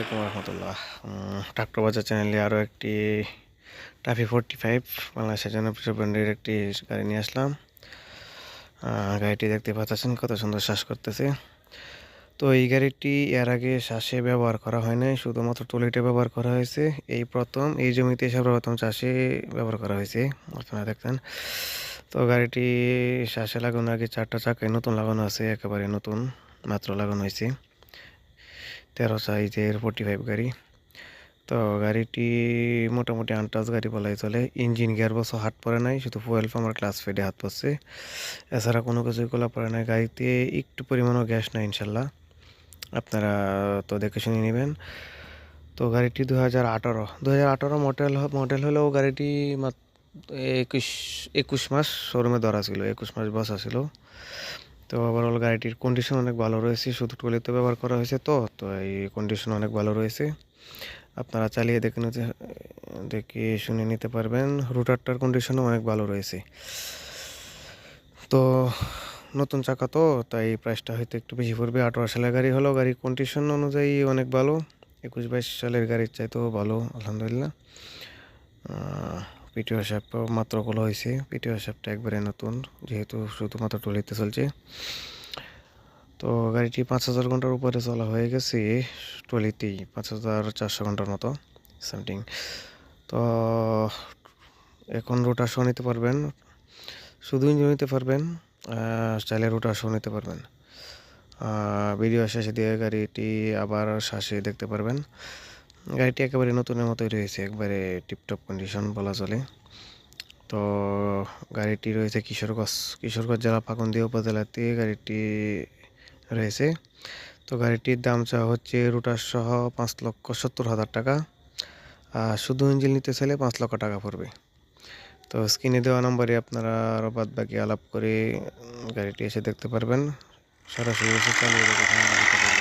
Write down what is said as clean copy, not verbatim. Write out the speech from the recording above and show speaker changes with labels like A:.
A: আলাইকুম রহমতুল্লাহ। ট্রাক্টর বাজার চ্যানেলে আরও একটি টাফি 45 বাংলাদেশের জনপ্রিয় ব্র্যান্ডের একটি গাড়ি নিয়ে আসলাম। গাড়িটি দেখতে পাচ্ছেন কত সুন্দর শ্বাস করতেছে। তো এই গাড়িটি এর আগে শ্বাসে ব্যবহার করা হয় নাই, শুধুমাত্র টলিতে ব্যবহার করা হয়েছে। এই প্রথম এই জমিতে সর্বপ্রথম চাষে ব্যবহার করা হয়েছে, আপনারা দেখতেন। তো গাড়িটি শ্বাসে লাগানো আগে 4টা চাকায় নতুন লাগানো আছে, একেবারে নতুন মাত্র লাগানো হয়েছে। 13 সাইজের 45 গাড়ি। তো গাড়িটি মোটামুটি আনটাচ গাড়ি বলাই চলে। ইঞ্জিন গিয়ারবক্স হাত পড়ে নাই, শুধু ফুয়েল পাম্প আর ক্লাস ফেডে হাত পড়ছে, এছাড়া কোনো কিছুই খোলা পড়ে নাই। গাড়িতে একটু পরিমাণও গ্যাস নাই ইনশাল্লাহ, আপনারা তো দেখে শুনে নেবেন। তো গাড়িটি 2018 মডেল হলেও গাড়িটি মাত্র 21 মাস শোরুমে ধরা ছিল, 21 মাস বসা ছিল। তো ওভারঅল গাড়িটির কন্ডিশন অনেক ভালো রয়েছে, শুধু ট্রলিতে ব্যবহার করা হয়েছে। তো এই কন্ডিশন অনেক ভালো রয়েছে, আপনারা চালিয়ে দেখে শুনে নিতে পারবেন। রোটারটার কন্ডিশনও অনেক ভালো রয়েছে। তো নতুন চাকা তো তাই প্রাইসটা হয়তো একটু বেশি পড়বে। 18 সালের গাড়ি হলেও গাড়ির কন্ডিশন অনুযায়ী অনেক ভালো। 21-22 সালের গাড়ির চাইতেও ভালো আলহামদুলিল্লাহ। পিটিও শ্যাফটও মাত্র খোলা হয়েছে, পিটিও শ্যাফটটা একবারে নতুন, যেহেতু শুধুমাত্র টলিতে চলছে। তো গাড়িটি 5000 ঘন্টার উপরে চলা হয়ে গেছে, ট্রলিতেই 5400 ঘন্টার মতো সামথিং। তো এখন রোটার শো নিতে পারবেন, শুধু ইঞ্জিন নিতে পারবেন, চাইলে রোটার শো নিতে পারবেন। ভিডিও শেষে দিয়ে গাড়িটি আবার শ্বাসে দেখতে পারবেন। গাড়িটি একেবারে নতুনের মতোই রয়েছে, একবারে টিপটপ কন্ডিশন বলা চলে। তো গাড়িটি রয়েছে কিশোরগঞ্জ জেলা ফাঁকন্দিয়া উপজেলাতে গাড়িটি রয়েছে। তো গাড়িটির দাম চাওয়া হচ্ছে রুটার সহ 5,70,000 টাকা, আর শুধু ইঞ্জিন নিতে চাইলে 5 লক্ষ টাকা পড়বে। তো স্ক্রিনে দেওয়া নম্বরে আপনারা আরও বাদ বাকি আলাপ করে গাড়িটি এসে দেখতে পারবেন, সরাসরি এসে চালিয়ে দেখতে পারবেন।